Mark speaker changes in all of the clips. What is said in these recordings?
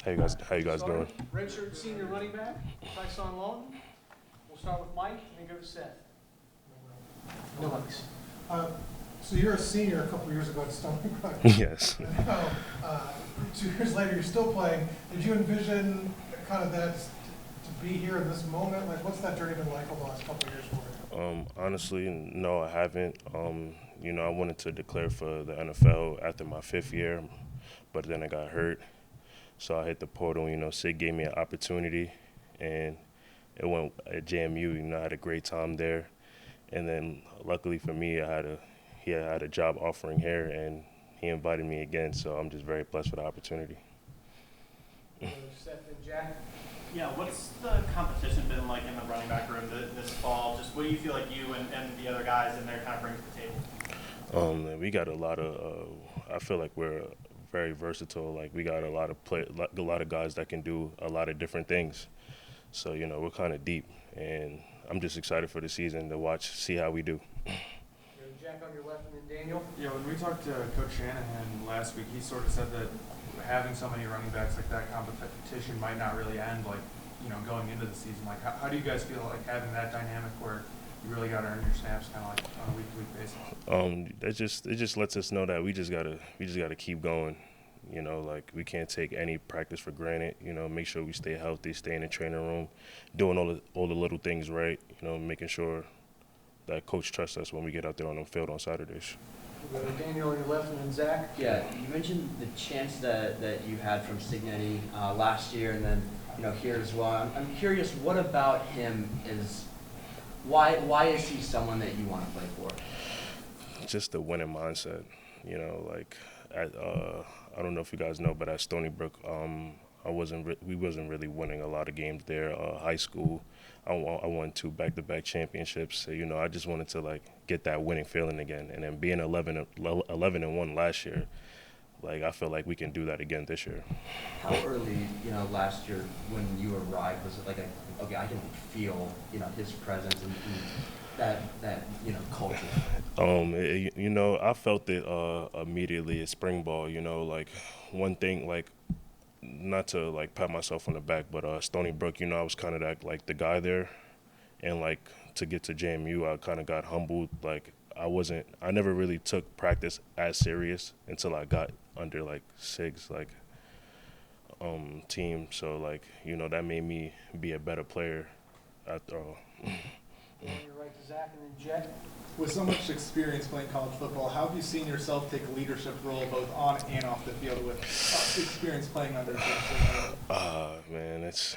Speaker 1: How you guys doing?
Speaker 2: Redshirt senior running back, Ty Son Lawton. We'll start with Mike and then go to Seth. No mics.
Speaker 3: Uh, So you're a senior a couple of years ago at Stony Brook.
Speaker 1: Yes.
Speaker 3: And now, 2 years later, you're still playing. Did you envision kind of that to be here in this moment? Like, what's that journey been like over the last couple of years for you?
Speaker 1: Honestly, no, I haven't. I wanted to declare for the NFL after my 5th year, but then I got hurt. So I hit the portal. Sid gave me an opportunity, and it went at JMU. I had a great time there. And then luckily for me, he had a job offering here, and he invited me again. So I'm just very blessed for the opportunity.
Speaker 2: Seth and Jack.
Speaker 4: Yeah, what's the competition been like in the running back room this fall? Just what do you feel like you and the other guys in there kind of bring to the table?
Speaker 1: We got a lot of. I feel like we're very versatile. Like we got a lot of guys that can do a lot of different things. So we're kind of deep, and I'm just excited for the season to see how we do.
Speaker 2: Jack on your left and then Daniel.
Speaker 5: Yeah, when we talked to Coach Shanahan last week, he sort of said that having so many running backs, like that competition might not really end, like, going into the season. Like, how do you guys feel like having that dynamic where you really got to earn your snaps kind of like on a week-to-week basis?
Speaker 1: It just lets us know that we just gotta keep going. Like we can't take any practice for granted. Make sure we stay healthy, stay in the training room, doing all the little things right. Making sure that coach trusts us when we get out there on the field on Saturdays.
Speaker 2: We'll go to Daniel on your left and then Zach.
Speaker 6: Yeah, you mentioned the chance that you had from Signetti last year, and then here as well. I'm curious, what about him is why is he someone that you want to play for?
Speaker 1: Just the winning mindset. Like I don't know if you guys know, but at Stony Brook, we wasn't really winning a lot of games there. High school, I won 2 back-to-back championships. So, I just wanted to get that winning feeling again. And then being 11-1 last year, I feel like we can do that again this year.
Speaker 6: How early, last year when you arrived, was it like okay, I can feel, his presence and that culture?
Speaker 1: I felt it immediately at spring ball. One thing, not to pat myself on the back, but Stony Brook, I was kind of that the guy there, and to get to JMU, I kind of got humbled. I never really took practice as serious until I got under Sig's team. So that made me be a better player after all.
Speaker 2: On your right to Zach and then Jet.
Speaker 7: With so much experience playing college football, how have you seen yourself take a leadership role both on and off the field with experience playing under Coach?
Speaker 1: Man, it's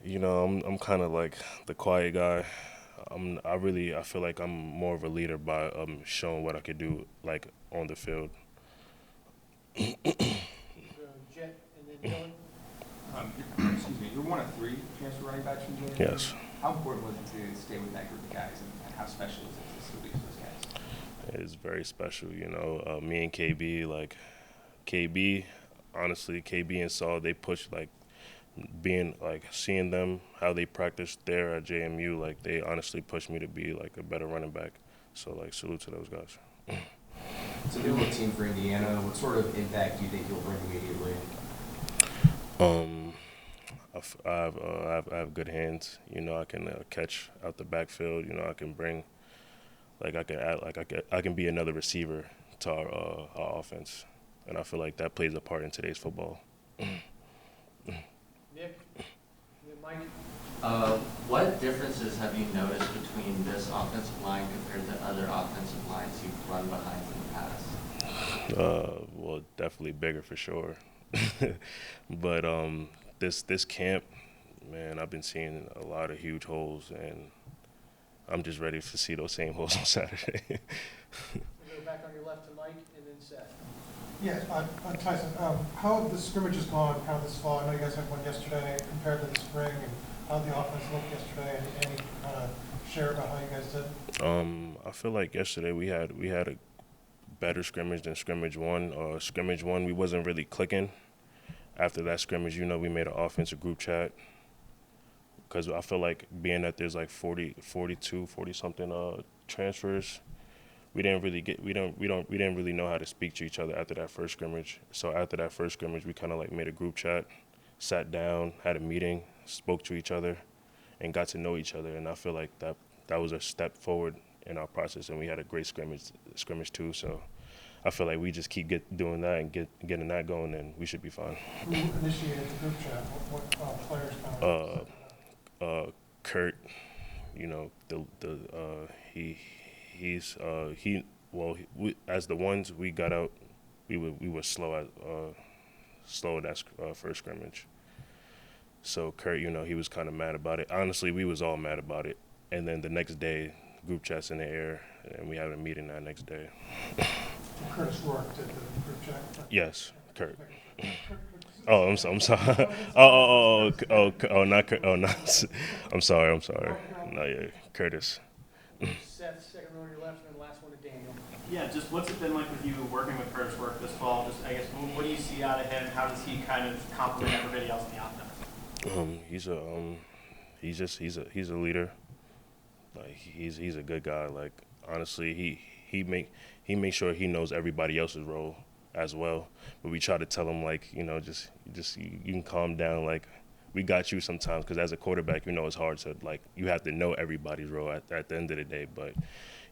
Speaker 1: I'm kind of the quiet guy. I feel like I'm more of a leader by showing what I could do on the field.
Speaker 2: We'll go Jet and then Dylan.
Speaker 8: Excuse me, you're one of 3 transfer running backs from JMU.
Speaker 1: Yes.
Speaker 8: How important was it to stay with that group of guys, and how special is it to still be with those guys?
Speaker 1: It's very special, me and KB, KB, honestly, KB and Saul, they push, being, seeing them, how they practice there at JMU, they honestly pushed me to be, a better running back. So, salute to those guys.
Speaker 8: It's a new look team for Indiana. What sort of impact do you think you'll bring immediately?
Speaker 1: I have good hands. I can catch out the backfield. I can bring, I can add, I can be another receiver to our offense, and I feel like that plays a part in today's football.
Speaker 2: Nick and then Mike.
Speaker 9: What differences have you noticed between this offensive line compared to other offensive lines you've run behind in the past?
Speaker 1: Well, definitely bigger for sure. But this camp, man, I've been seeing a lot of huge holes, and I'm just ready to see those same holes on Saturday.
Speaker 2: We'll go back on your left to Mike and then Seth.
Speaker 3: Yes, Tyson, how have the scrimmages gone kind of this fall? I know you guys had one yesterday compared to the spring, and how did the offense look yesterday? Any kind of share about how you guys did?
Speaker 1: I feel like yesterday we had a better scrimmage than scrimmage 1. Scrimmage 1, we wasn't really clicking. After that scrimmage, we made an offensive group chat, because I feel like being that there's 40-something transfers, we didn't really know how to speak to each other after that first scrimmage. So after that first scrimmage, we kind of like made a group chat, sat down, had a meeting, spoke to each other, and got to know each other. And I feel like that was a step forward in our process, and we had a great scrimmage too. So I feel like we just keep doing that and getting that going, and we should be fine.
Speaker 3: Who initiated the group chat? What players kind of?
Speaker 1: Kurt, you know, as the ones we got out, we were slow at that first scrimmage. So Kurt, you know, he was kind of mad about it. Honestly, we was all mad about it. And then the next day, group chat's in the air, and we had a meeting that next day.
Speaker 3: Curtis Rourke did the group chat?
Speaker 1: Yes, Kurt.
Speaker 3: Kurt-
Speaker 1: Oh, I'm sorry. Not Kurt. Oh, no. I'm sorry. No, yeah, Curtis.
Speaker 2: Seth, second row on your left, and then last one to Daniel.
Speaker 4: Yeah, just what's it been like with you working with Curtis Work this fall? Just, I guess, what do you see out of him? How does he kind of complement everybody else in the offense?
Speaker 1: He's a leader. Like he's a good guy. Like honestly, he makes sure he knows everybody else's role as well. But we try to tell him, like, you know, just you can calm down. Like, we got you sometimes, because as a quarterback, you know, it's hard to, like, you have to know everybody's role at the end of the day. But,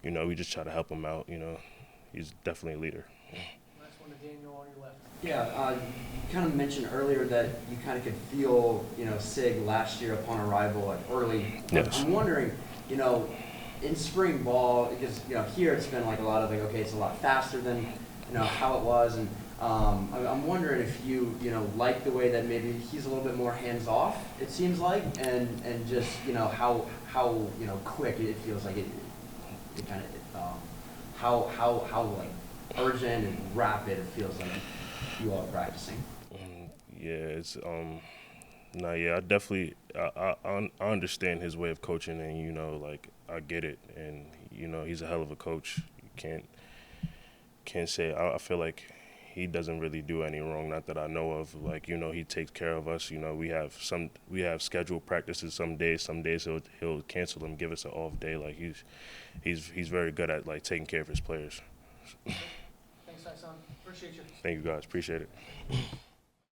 Speaker 1: you know, we just try to help him out. You know, he's definitely a leader.
Speaker 2: Last one to Daniel on your left.
Speaker 6: Yeah, you kind of mentioned earlier that you kind of could feel, you know, Sig last year upon arrival, like early.
Speaker 1: Yes.
Speaker 6: I'm wondering, you know, in spring ball, because, you know, here it's been like a lot of like, okay, it's a lot faster than, you know, how it was, and I'm wondering if you know, like the way that maybe he's a little bit more hands off, it seems like, and just, you know, how you know, quick it feels like it kind of how like urgent and rapid it feels like you all are practicing.
Speaker 1: Yeah, it's I definitely I understand his way of coaching, and you know, like, I get it, and you know, he's a hell of a coach. You can't say I feel like he doesn't really do any wrong, not that I know of. Like, you know, he takes care of us. You know, we have scheduled practices some days he'll cancel them, give us an off day. Like, he's very good at, like, taking care of his players.
Speaker 2: Thanks, Ty Son. Appreciate you.
Speaker 1: Thank you guys, appreciate it.